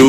2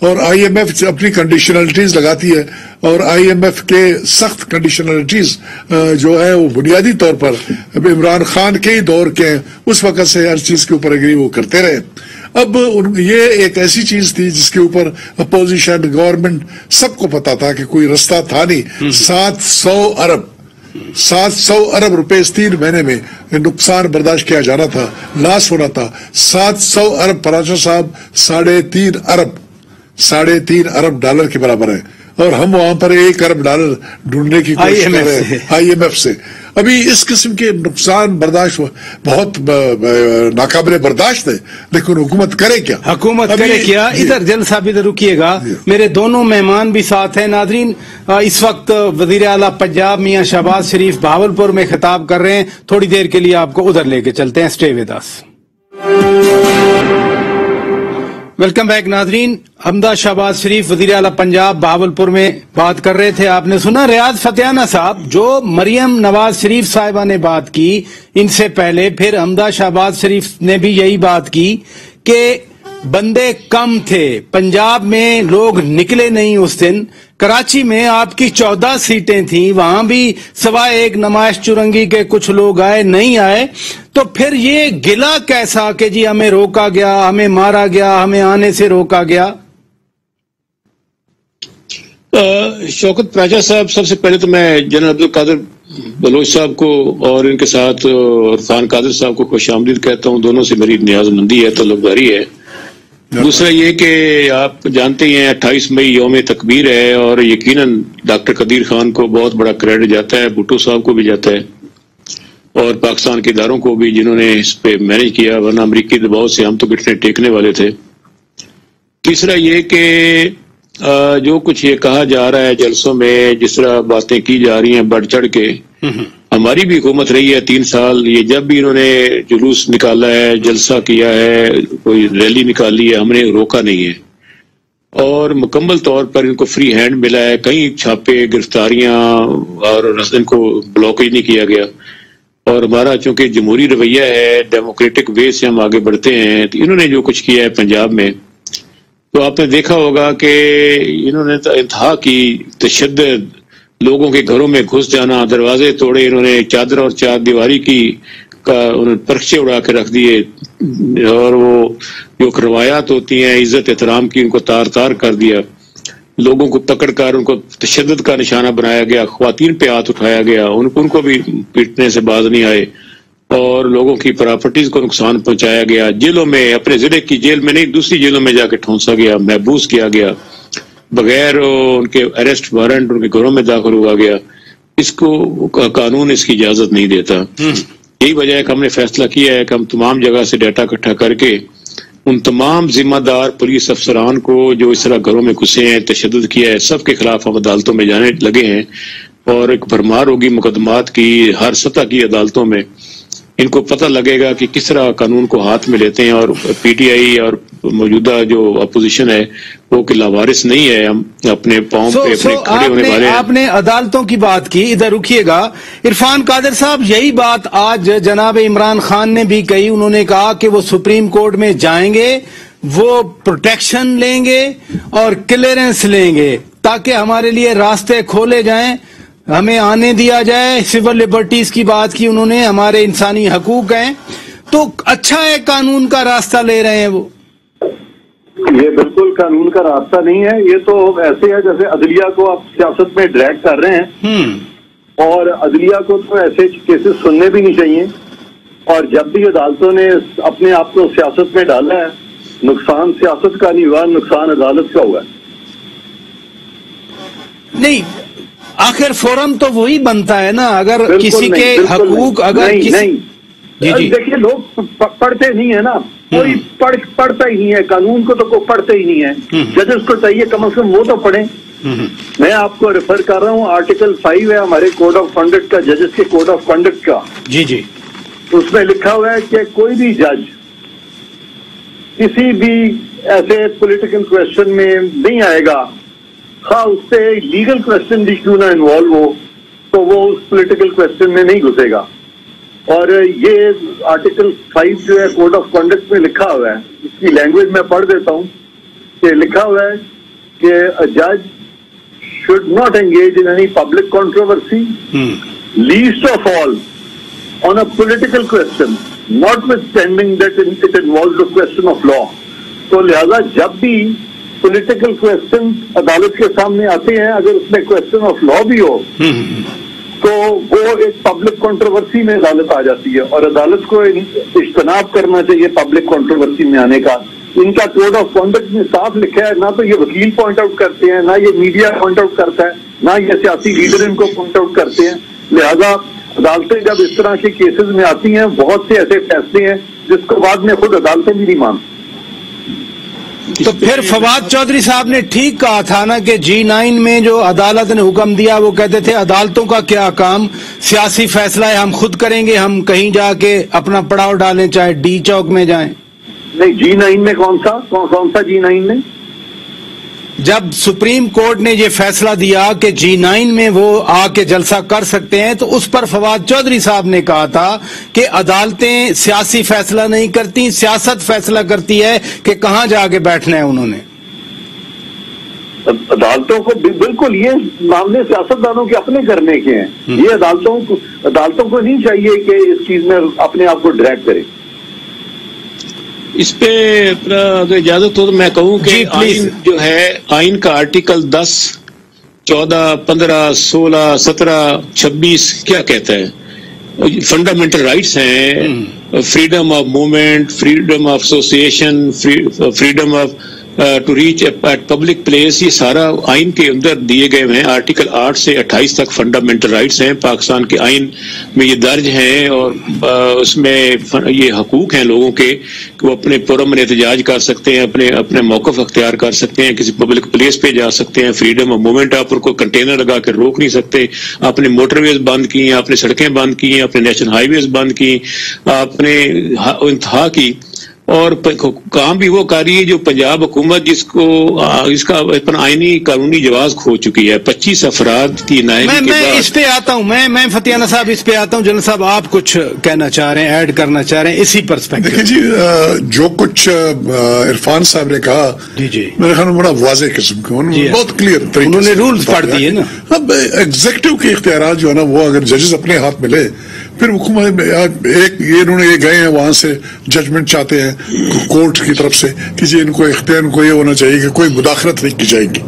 اور IMF اپنی کنڈیشنلٹیز لگاتی ہے, اور IMF کے سخت کنڈیشنلٹیز جو ہے وہ بنیادی طور پر عمران خان کے ہی دور کے ہیں, اس وقت سے ہر چیز کے اوپر اگری وہ کرتے رہے. اب یہ ایک ایسی چیز تھی جس کے اوپر اپوزیشن, گورنمنٹ سب کو پتا تھا کہ کوئی رستہ تھا نہیں. 700 ارب روپے اس 3 مہینے میں نقصان برداشت کیا جانا تھا, لاس ہونا تھا. 700 ارب پراچا صاحب 3.5 ارب ڈالر کے برابر ہے, اور ہم وہاں پر 1 ارب ڈالر ڈھونڈنے کی کوشش کر رہے ہیں IMF سے. ابھی اس قسم کے نقصان برداشت بہت ناقابل برداشت ہے, لیکن حکومت کرے کیا؟ ادھر جلد صاحب ادھر رکیے گا, میرے دونوں مہمان بھی ساتھ ہیں. ناظرین, اس وقت وزیر اعلیٰ پنجاب میاں شہباز شریف بہاولپور میں خطاب کر رہے ہیں. تھوڑی دیر کے لیے آپ کو ادھر لے کے چلتے ہیں. Stay with us. Welcome back ناظرین. حمزہ شہباز شریف وزیر اعلیٰ پنجاب بہاولپور میں بات کر رہے تھے. آپ نے سنا ریاض فتحانہ صاحب, جو مریم نواز شریف صاحبہ نے بات کی ان سے پہلے, پھر حمزہ شہباز شریف نے بھی یہی بات کی کہ بندے کم تھے, پنجاب میں لوگ نکلے نہیں. اس دن کراچی میں آپ کی 14 سیٹیں تھیں, وہاں بھی سوائے ایک نمائش چرنگی کے کچھ لوگ آئے نہیں آئے. تو پھر یہ گلا کیسا کہ جی ہمیں روکا گیا, ہمیں مارا گیا, ہمیں آنے سے روکا گیا؟ شوکت پراچا صاحب, سب سے پہلے تو میں جنرل عبدالقادر بلوچ صاحب کو اور ان کے ساتھ عرفان قادر صاحب کو خوش آمدید کہتا ہوں. دونوں سے میری نیاز مندی ہے, تعلقداری ہے. دوسرا یہ کہ آپ جانتے ہیں 28 مئی یوم تکبیر ہے, اور یقیناً ڈاکٹر قدیر خان کو بہت بڑا کریڈٹ جاتا ہے, بھٹو صاحب کو بھی جاتا ہے, اور پاکستان کے اداروں کو بھی جنہوں نے اس پہ مینج کیا, ورنہ امریکی دباؤ سے ہم تو گھٹنے ٹیکنے والے تھے. تیسرا یہ کہ جو کچھ یہ کہا جا رہا ہے جلسوں میں, جس طرح باتیں کی جا رہی ہیں بڑھ چڑھ کے, ہماری بھی حکومت رہی ہے 3 سال. یہ جب بھی انہوں نے جلوس نکالا ہے, جلسہ کیا ہے, کوئی ریلی نکالی ہے, ہم نے روکا نہیں ہے, اور مکمل طور پر ان کو فری ہینڈ ملا ہے. کئی چھاپے, گرفتاریاں, اور ان کو بلاکیج نہیں کیا گیا. اور ہمارا چونکہ جمہوری رویہ ہے, ڈیموکریٹک وے سے ہم آگے بڑھتے ہیں, تو انہوں نے جو کچھ کیا ہے پنجاب میں, تو آپ نے دیکھا ہوگا کہ انہوں نے انتہا کی تشدد, لوگوں کے گھروں میں گھس جانا, دروازے توڑے, انہوں نے چادر اور چار دیواری کی انہوں نے پرچے اڑا کے رکھ دیے, اور وہ جو روایات ہوتی ہیں عزت احترام کی, ان کو تار تار کر دیا. لوگوں کو پکڑ کر ان کو تشدد کا نشانہ بنایا گیا, خواتین پہ ہاتھ اٹھایا گیا, ان کو بھی پیٹنے سے باز نہیں آئے, اور لوگوں کی پراپرٹیز کو نقصان پہنچایا گیا. جیلوں میں, اپنے ضلع کی جیل میں نہیں دوسری جیلوں میں جا کے ٹھونسا گیا, محبوس کیا گیا, بغیر ان کے اریسٹ وارنٹ ان کے گھروں میں داخل ہوا گیا. اس کو قانون اس کی اجازت نہیں دیتا. یہی وجہ ہے کہ ہم نے فیصلہ کیا ہے کہ ہم تمام جگہ سے ڈیٹا اکٹھا کر کے ان تمام ذمہ دار پولیس افسران کو جو اس طرح گھروں میں گھسے ہیں, تشدد کیا ہے, سب کے خلاف ہم عدالتوں میں جانے لگے ہیں, اور ایک بھرمار ہوگی مقدمات کی ہر سطح کی عدالتوں میں. ان کو پتہ لگے گا کہ کس طرح قانون کو ہاتھ میں لیتے ہیں, اور PTI اور موجودہ جو اپوزیشن ہے وہ کہ لاوارث نہیں ہے, ہم اپنے پاؤں پہ اپنے کھڑے ہونے والے ہیں. آپ نے عدالتوں کی بات کی, ادھر رکیے گا. عرفان قادر صاحب, یہی بات آج جناب عمران خان نے بھی کہی. انہوں نے کہا کہ وہ سپریم کورٹ میں جائیں گے, وہ پروٹیکشن لیں گے اور کلیئرنس لیں گے تاکہ ہمارے لیے راستے کھولے جائیں, ہمیں آنے دیا جائے. سول لبرٹیز کی بات کی انہوں نے, ہمارے انسانی حقوق ہیں. تو اچھا ہے قانون کا راستہ لے رہے ہیں وہ. یہ بالکل قانون کا راستہ نہیں ہے, یہ تو ایسے ہے جیسے عدلیہ کو آپ سیاست میں ڈریگ کر رہے ہیں, اور عدلیہ کو تو ایسے کیسز سننے بھی نہیں چاہیے. اور جب بھی عدالتوں نے اپنے آپ کو سیاست میں ڈالا ہے, نقصان سیاست کا نہیں ہوا, نقصان عدالت کا ہوا ہے. نہیں, آخر فورم تو وہی بنتا ہے نا, اگر کسی کے حقوق اگر نہیں. دیکھیے لوگ پڑھتے نہیں ہے نا, کوئی پڑھتا ہی نہیں ہے قانون کو, تو کوئی پڑھتے ہی نہیں ہے. ججز کو چاہیے کم از کم وہ تو پڑھیں. میں آپ کو ریفر کر رہا ہوں, آرٹیکل 5 ہے ہمارے کوڈ آف کنڈکٹ کا, ججز کے کوڈ آف کنڈکٹ کا. جی جی, اس میں لکھا ہوا ہے کہ کوئی بھی جج کسی بھی ایسے پولیٹیکل کویشچن میں نہیں آئے گا, خواہ اس سے لیگل کویشچن بھی کیوں نہ انوالو ہو, تو وہ اس پولیٹیکل کویشچن میں نہیں گھسے گا. اور یہ آرٹیکل 5 جو ہے کوڈ آف کنڈکٹ میں لکھا ہوا ہے, اس کی لینگویج میں پڑھ دیتا ہوں. کہ لکھا ہوا ہے کہ جج should not engage in any public controversy, least of all on a political question, notwithstanding that it involves the question of law. تو لہذا جب بھی پولیٹیکل کوشچن عدالت کے سامنے آتے ہیں، اگر اس میں کوشچن آف لا بھی ہو تو وہ ایک پبلک کنٹروورسی میں عدالت آ جاتی ہے، اور عدالت کو اجتناب کرنا چاہیے پبلک کنٹروورسی میں آنے کا. ان کا کوڈ آف کانڈکٹ میں صاف لکھا ہے، نہ تو یہ وکیل پوائنٹ آؤٹ کرتے ہیں، نہ یہ میڈیا پوائنٹ آؤٹ کرتا ہے، نہ یہ سیاسی لیڈر ان کو پوائنٹ آؤٹ کرتے ہیں. لہذا عدالتیں جب اس طرح کے کیسز میں آتی ہیں، بہت سے ایسے فیصلے ہیں جس کو بعد میں خود عدالتیں بھی نہیں مانتی. تو پھر فواد چودھری صاحب نے ٹھیک کہا تھا نا کہ G9 میں جو عدالت نے حکم دیا وہ کہتے تھے عدالتوں کا کیا کام، سیاسی فیصلہ ہے ہم خود کریں گے، ہم کہیں جا کے اپنا پڑاؤ ڈالیں چاہے ڈی چوک میں جائیں. نہیں، G9 میں کون سا G9 میں؟ جب سپریم کورٹ نے یہ فیصلہ دیا کہ G9 میں وہ آ کے جلسہ کر سکتے ہیں تو اس پر فواد چودھری صاحب نے کہا تھا کہ عدالتیں سیاسی فیصلہ نہیں کرتی، سیاست فیصلہ کرتی ہے کہ کہاں جا کے بیٹھنا ہے. انہوں نے عدالتوں کو بالکل یہ معاملے سیاستدانوں کے اپنے کرنے کے ہیں، یہ عدالتوں کو نہیں چاہیے کہ اس چیز میں اپنے آپ کو ڈریگ کرے. اس پہ اگر اجازت ہو تو میں کہوں کہ آئین جو ہے، آئین کا آرٹیکل 10، 14، 15، 16، 17، 26 کیا کہتا ہے؟ فنڈامنٹل رائٹس ہیں، freedom of movement, freedom of association, freedom of to reach at public place, یہ سارا آئین کے اندر دیے گئے ہیں. آرٹیکل 8 سے 28 تک فنڈامنٹل رائٹس ہیں پاکستان کے آئین میں، یہ درج ہیں، اور اس میں یہ حقوق ہیں لوگوں کے کہ وہ اپنے پرامن احتجاج کر سکتے ہیں، اپنے موقف اختیار کر سکتے ہیں، کسی پبلک پلیس پہ جا سکتے ہیں. فریڈم آف موومنٹ، آپ ان کو کنٹینر لگا کر روک نہیں سکتے. آپ نے موٹر ویز بند کی ہیں، آپ نے سڑکیں بند کی ہیں، آپ نے نیشنل ہائی ویز بند کی، آپ نے انتہا کی، اور کام بھی وہ کر رہی ہے جو پنجاب حکومت جس کا آئینی قانونی جواز کھو چکی ہے. 25 افراد کی نائبی کے بعد. میں اس پہ آتا ہوں، میں فتیانہ صاحب اس پہ آتا ہوں. جنرل صاحب آپ کچھ کہنا چاہ رہے ہیں، ایڈ کرنا چاہ رہے ہیں اسی پرسپیکٹو؟ دیکھیں جی، جو کچھ عرفان صاحب نے کہا میرے خیال میں بڑا واضح قسم کا، بہت کلیئر طریقے، انہوں نے رولز پڑھ دیے نا. اب ایگزیکٹو کے اختیارات جو ہے نا وہ اگر ججز اپنے ہاتھ میں لے، پھر حکومت انہوں نے یہ گئے ہیں وہاں سے ججمنٹ چاہتے ہیں کورٹ کی طرف سے کہ جی ان کو یہ ہونا چاہیے کہ کوئی مداخلت نہیں کی جائے گی.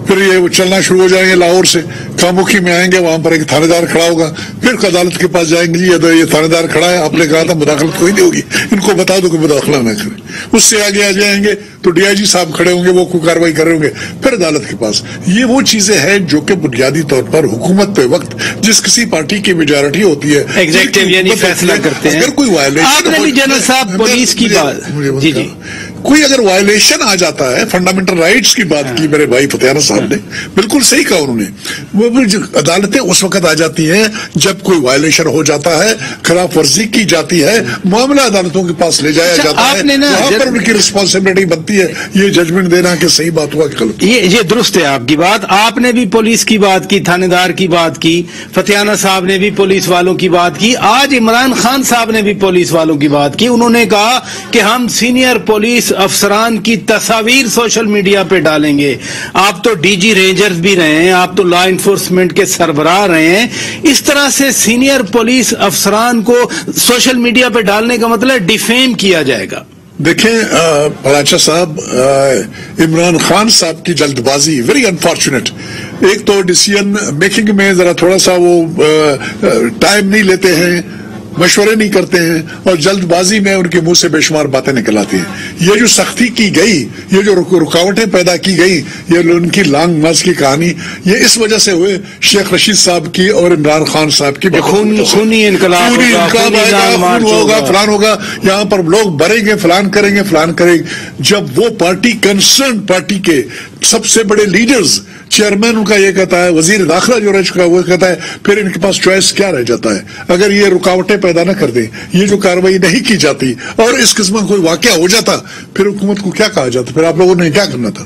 پھر یہ چلنا شروع ہو جائیں گے، لاہور سے کاموکی میں آئیں گے، وہاں پر ایک تھانے دار کھڑا ہوگا، پھر عدالت کے پاس جائیں گے، جی یہ تھانے دار کھڑا ہے، آپ نے کہا تھا مداخلت کوئی نہیں ہوگی، ان کو بتا دو کہ مداخلہ نہ کریں. اس سے آگے آ جائیں گے تو DIG صاحب کھڑے ہوں گے، وہ کوئی کاروائی کر رہے ہوں گے، پھر عدالت کے پاس. یہ وہ چیزیں ہیں جو کہ بنیادی طور پر حکومت پہ وقت جس کسی پارٹی کی میجارٹی ہوتی ہے ایگزیکٹو یعنی فیصلہ کرتے ہیں. اگر کوئی وائلیشن، آپ نے بھی جنرل صاحب پولیس کی بات، جی کوئی اگر وائلیشن آ جاتا ہے، فنڈامنٹل رائٹس کی بات کی میرے بھائی فتیانہ صاحب نے، بالکل صحیح کہا انہوں نے. وہ عدالتیں اس وقت آ جاتی ہیں جب کوئی وائلیشن ہو جاتا ہے، خلاف ورزی کی جاتی ہے، معاملہ عدالتوں کے پاس لے جایا جاتا ہے، وہاں پر ان کی رسپانسبلٹی بنتی ہے یہ ججمنٹ دینا کہ صحیح بات ہوا کہ غلط. یہ درست ہے آپ کی بات. آپ نے بھی پولیس کی بات کی، تھانے دار کی بات کی، فتیانہ صاحب نے بھی پولیس والوں کی بات کی، آج عمران خان صاحب نے بھی پولیس والوں کی بات کی. انہوں نے کہا کہ ہم سینئر پولیس افسران کی تصاویر سوشل میڈیا پہ ڈالیں گے. آپ تو DG رینجرز بھی رہے ہیں، آپ تو لا انفورسمنٹ کے سربراہ رہے ہیں، اس طرح سے سینئر پولیس افسران کو سوشل میڈیا پہ ڈالنے کا مطلب ڈیفیم کیا جائے گا. دیکھیں پراچا صاحب، عمران خان صاحب کی جلد بازی ویری انفارچونیٹ. ایک تو ڈیسیژن میکنگ میں ذرا تھوڑا سا وہ ٹائم نہیں لیتے ہیں، مشورے نہیں کرتے ہیں، اور جلد بازی میں ان کے منہ سے بے شمار باتیں نکل آتی ہیں. یہ جو سختی کی گئی، یہ جو رکاوٹیں پیدا کی گئی، یہ ان کی لانگ مارچ کی کہانی، یہ اس وجہ سے ہوئے شیخ رشید صاحب کی اور عمران خان صاحب کی خونی انقلاب ہوگا، فلان ہوگا، یہاں پر لوگ بھریں گے، فلان کریں گے، فلان کریں گے. جب وہ پارٹی کنسرن پارٹی کے سب سے بڑے لیڈرز، چیئرمین ان کا یہ کہتا ہے، وزیر داخلہ جو رہ چکا ہے وہ کہتا ہے، پھر ان کے پاس چوائس کیا رہ جاتا ہے؟ اگر یہ رکاوٹیں پیدا نہ کر دیں، یہ جو کاروائی نہیں کی جاتی اور اس قسم کا کوئی واقعہ ہو جاتا، پھر حکومت کو کیا کہا جاتا؟ پھر آپ لوگوں نے کیا کرنا تھا؟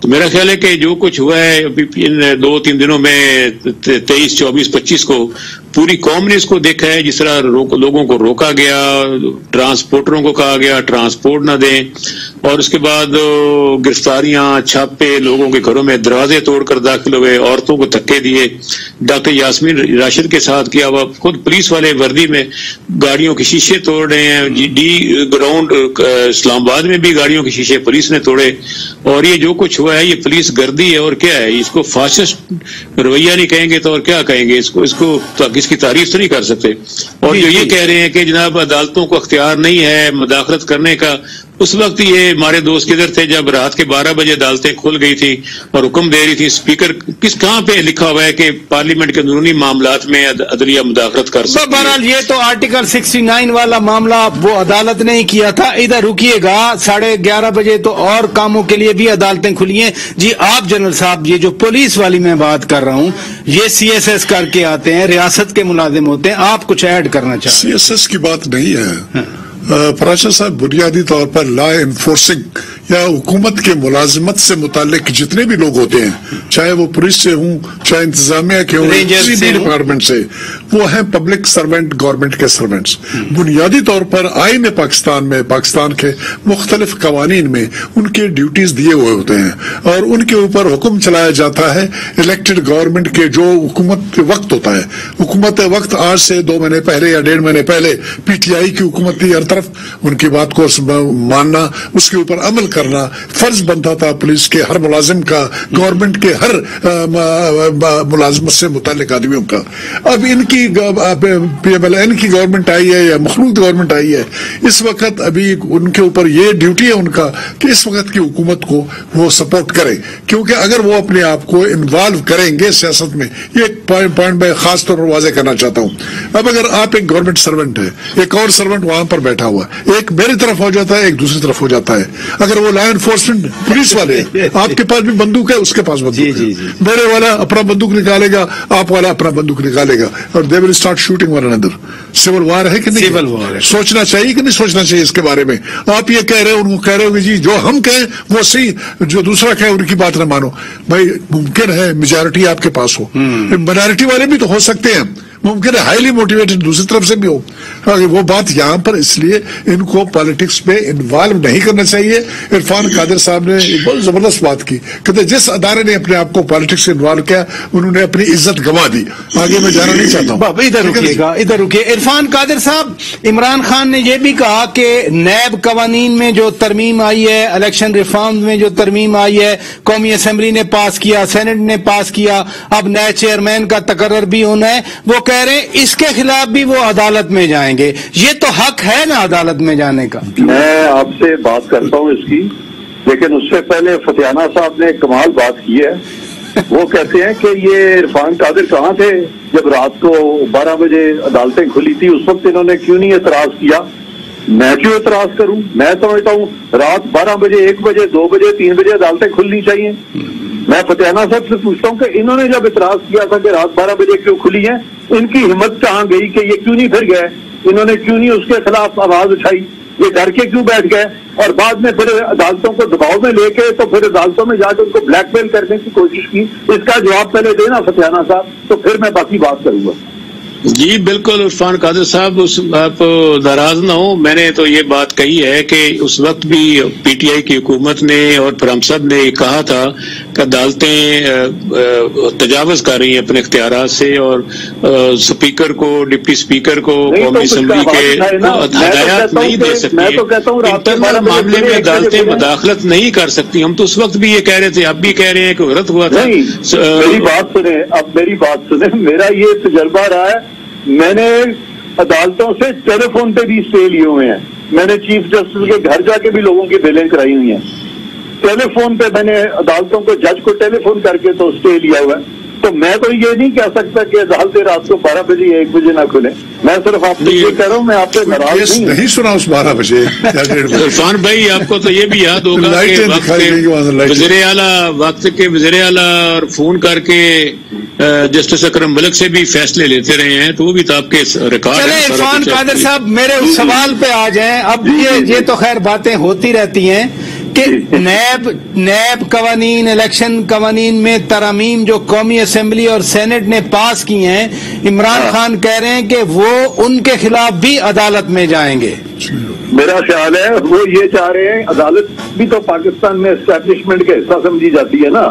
تو میرا خیال ہے کہ جو کچھ ہوا ہے ان 2-3 دنوں میں 23, 24, 25 کو پوری قوم نے اس کو دیکھا ہے، جس طرح لوگوں کو روکا گیا، ٹرانسپورٹروں کو کہا گیا ٹرانسپورٹ نہ دیں، اور اس کے بعد گرفتاریاں، چھاپے، لوگوں کے گھروں میں دروازے توڑ کر داخل ہوئے، عورتوں کو دھکے دیے، ڈاکٹر یاسمین راشد کے ساتھ کیا ہوا، خود پولیس والے وردی میں گاڑیوں کے شیشے توڑ رہے ہیں، ڈی گراؤنڈ اسلام آباد میں بھی گاڑیوں کے شیشے پولیس نے توڑے، اور یہ جو کچھ ہوا ہے یہ پولیس گردی ہے، اور کیا ہے اس کو فاسسٹ رویہ نہیں کہیں گے تو اور کیا کہیں گے، اس کو اس کی تعریف تو نہیں کر سکتے۔ اور جو یہ کہہ رہے ہیں کہ جناب عدالتوں کو اختیار نہیں ہے مداخلت کرنے کا، اس وقت یہ ہمارے دوست کدھر تھے جب رات کے 12 بجے عدالتیں کھل گئی تھی اور حکم دے رہی تھی اسپیکر، کہاں پہ لکھا ہوا ہے کہ پارلیمنٹ کے اندرونی معاملات میں عدلیہ مداخلت کر سکتی ہے؟ بہرحال یہ تو آرٹیکل 69 والا معاملہ وہ عدالت نے ہی کیا تھا۔ ادھر رکیے گا، 11:30 بجے تو اور کاموں کے لیے بھی عدالتیں کھلی ہیں۔ جی آپ جنرل صاحب، یہ جو پولیس والی میں بات کر رہا ہوں، یہ CSS کر کے آتے ہیں، ریاست کے ملازم ہوتے ہیں، آپ کچھ ایڈ کرنا چاہتے ہیں؟ CSS کی بات نہیں ہے پراشا صاحب، بنیادی طور پر لا انفورسنگ یا حکومت کے ملازمت سے متعلق جتنے بھی لوگ ہوتے ہیں، چاہے وہ پولیس سے ہوں، چاہے انتظامیہ کے ہوں، کسی بھی ڈپارٹمنٹ سے، وہ ہیں پبلک سروینٹ، گورنمنٹ کے سروینٹس۔ بنیادی طور پر آئین پاکستان میں، پاکستان کے مختلف قوانین میں ان کے ڈیوٹیز دیے ہوئے ہوتے ہیں، اور ان کے اوپر حکم چلایا جاتا ہے الیکٹڈ گورنمنٹ کے جو حکومت وقت ہوتا ہے۔ حکومت وقت آج سے 2 مہینے پہلے یا 1.5 مہینے پہلے PTI کی حکومت تھی، ہر طرف ان کی بات کو ماننا، اس کے اوپر عمل کرنا فرض بنتا تھا پولیس کے ہر ملازم کا، گورنمنٹ کے ہر ملازمت سے متعلق آدمیوں کا۔ اب ان کی گورنمنٹ آئی ہے یا مخلوط گورنمنٹ آئی ہے، اس وقت ابھی ان کے اوپر یہ ڈیوٹی ہے ان کا کہ اس وقت کی حکومت کو وہ سپورٹ کریں، کیونکہ اگر وہ اپنے آپ کو انوالو کریں گے سیاست میں، یہ ایک پوائنٹ میں خاص طور پر واضح کرنا چاہتا ہوں۔ اب اگر آپ ایک گورنمنٹ سرونٹ ہے، ایک اور سرونٹ وہاں پر بیٹھا ہوا، ایک میری طرف ہو جاتا ہے، ایک دوسری طرف ہو جاتا ہے، اگر وہ لا انفورسمنٹ پولیس والے، آپ کے پاس بھی بندوق ہے، اس کے پاس بندوق ہے، میرے والا اپنا بندوق نکالے گا، آپ والا اپنا بندوق نکالے گا، اور they will start shooting one another. Civil war ہے کہ نہیں؟ سوچنا چاہیے کہ نہیں سوچنا چاہیے اس کے بارے میں؟ آپ یہ کہہ رہے ہیں، ان کو کہہ رہے ہو کہ جی جو ہم کہیں وہ صحیح، جو دوسرا کہے ان کی بات نہ مانو۔ بھائی ممکن ہے میجارٹی آپ کے پاس ہو، مائنارٹی والے بھی تو ہو سکتے ہیں، ممکن ہے ہائیلی موٹیویٹڈ دوسری طرف سے بھی ہو۔ وہ بات یہاں پر اس لیے ان کو پالیٹکس میں انوالو نہیں کرنا چاہیے۔ عرفان قادر صاحب نے بہت زبردست بات کی، کہتے جس ادارے نے اپنے آپ کو پالیٹکس سے انوالو کیا انہوں نے اپنی عزت گنوا دی۔ آگے میں جانا نہیں چاہتا ہوں، ادھر رکیے۔ عرفان قادر صاحب، عمران خان نے یہ بھی کہا کہ نیب قوانین میں جو ترمیم آئی ہے، الیکشن ریفارم میں جو ترمیم آئی ہے، قومی اسمبلی نے پاس کیا، سینٹ نے پاس کیا، اب نئے چیئرمین کا تقرر بھی ہونا ہے، وہ کہہ رہے ہیں اس کے خلاف بھی وہ عدالت میں جائیں گے۔ یہ تو حق ہے نا عدالت میں جانے کا؟ میں آپ سے بات کرتا ہوں اس کی، لیکن اس سے پہلے فتیانہ صاحب نے کمال بات کی ہے۔ وہ کہتے ہیں کہ یہ عرفان قادر کہاں تھے جب رات کو 12 بجے عدالتیں کھلی تھی، اس وقت انہوں نے کیوں نہیں اعتراض کیا؟ میں کیوں اعتراض کروں؟ میں سمجھتا ہوں رات 12 بجے، 1 بجے، 2 بجے، 3 بجے عدالتیں کھلنی چاہیے۔ میں فتیانہ صاحب سے پوچھتا ہوں کہ انہوں نے جب اعتراض کیا تھا کہ رات 12 بجے کیوں کھلی ہیں، ان کی ہمت کہاں گئی کہ یہ کیوں نہیں پھر گئے؟ انہوں نے کیوں نہیں اس کے خلاف آواز اٹھائی؟ یہ ڈر کے کیوں بیٹھ گئے؟ اور بعد میں پھر عدالتوں کو دباؤ میں لے کے تو پھر عدالتوں میں جا کے ان کو بلیک میل کرنے کی کوشش کی۔ اس کا جواب پہلے دینا فتیانہ صاحب، تو پھر میں باقی بات کروں گا۔ جی بالکل عرفان قادر صاحب، آپ ناراض نہ ہو، میں نے تو یہ بات کہی ہے کہ اس وقت بھی PTI کی حکومت نے اور پھر ہم سب نے یہ کہا تھا کہ عدالتیں تجاوز کر رہی ہیں اپنے اختیارات سے، اور اسپیکر کو، ڈپٹی اسپیکر کو، قومی اسمبلی کے ہدایات نہیں دے سکتی، انٹرنل معاملے میں عدالتیں مداخلت نہیں کر سکتی۔ ہم تو اس وقت بھی یہ کہہ رہے تھے، اب بھی کہہ رہے ہیں کہ غلط ہوا تھا۔ میری بات سنیں، اب میری بات سنیں، میرا یہ تجربہ رہا ہے، میں نے عدالتوں سے ٹیلی فون پہ بھی اسٹے لیے ہوئے ہیں، میں نے چیف جسٹس کے گھر جا کے بھی لوگوں کی بیلیں کرائی ہوئی ہیں، ٹیلی فون پہ میں نے عدالتوں کو، جج کو ٹیلی فون کر کے تو اسٹے لیا ہوا ہے۔ تو میں تو یہ نہیں کہہ سکتا کہ عدالتیں رات کو 12 بجے یا 1 بجے نہ کھلیں۔ میں صرف آپ سے یہ کہہ رہا ہوں، میں آپ سے ناراض نہیں سنا اس 12 بجے۔ عرفان بھائی آپ کو تو یہ بھی یاد ہوگا کہ وقت کے وزیر اعلیٰ اور فون کر کے جسٹس اکرم ملک سے بھی فیصلے لیتے رہے ہیں، تو وہ بھی تو آپ کے ریکارڈ ہیں۔ عرفان قادر صاحب میرے سوال پہ آ جائیں۔ اب یہ تو خیر باتیں ہوتی رہتی ہیں کہ نیب قوانین الیکشن قوانین میں ترامیم جو قومی اسمبلی اور سینٹ نے پاس کی ہیں، عمران خان کہہ رہے ہیں کہ وہ ان کے خلاف بھی عدالت میں جائیں گے. میرا خیال ہے وہ یہ چاہ رہے ہیں، عدالت بھی تو پاکستان میں اسٹیبلشمنٹ کا حصہ سمجھی جاتی ہے نا.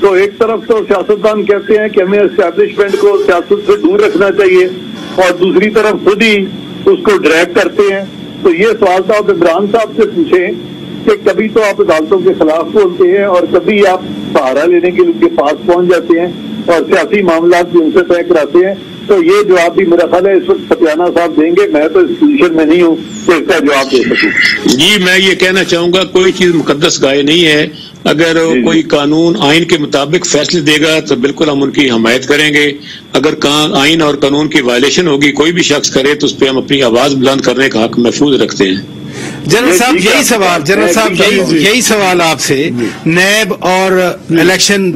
تو ایک طرف تو سیاستدان کہتے ہیں کہ ہمیں اسٹیبلشمنٹ کو سیاست سے دور رکھنا چاہیے، اور دوسری طرف خود ہی اس کو ڈریگ کرتے ہیں. تو یہ سوال تو آپ عمران صاحب سے پوچھیں کہ کبھی تو آپ عدالتوں کے خلاف بولتے ہیں اور کبھی آپ سہارا لینے کے لیے پاس پہنچ جاتے ہیں اور سیاسی معاملات بھی ان سے طے کراتے ہیں. تو یہ جواب بھی میرا خیال ہے اس وقت ستیانہ صاحب دیں گے. میں تو اس پوزیشن میں نہیں ہوں کہ اس کا جواب دے سکوں. جی میں یہ کہنا چاہوں گا کوئی چیز مقدس گائے نہیں ہے. اگر کوئی قانون آئین کے مطابق فیصلے دے گا تو بالکل ہم ان کی حمایت کریں گے. اگر آئین اور قانون کی وائلیشن ہوگی کوئی بھی شخص کرے تو اس پہ ہم اپنی آواز بلند کرنے کا حق محفوظ رکھتے ہیں. جنرل صاحب یہی سوال آپ سے، نیب اور الیکشن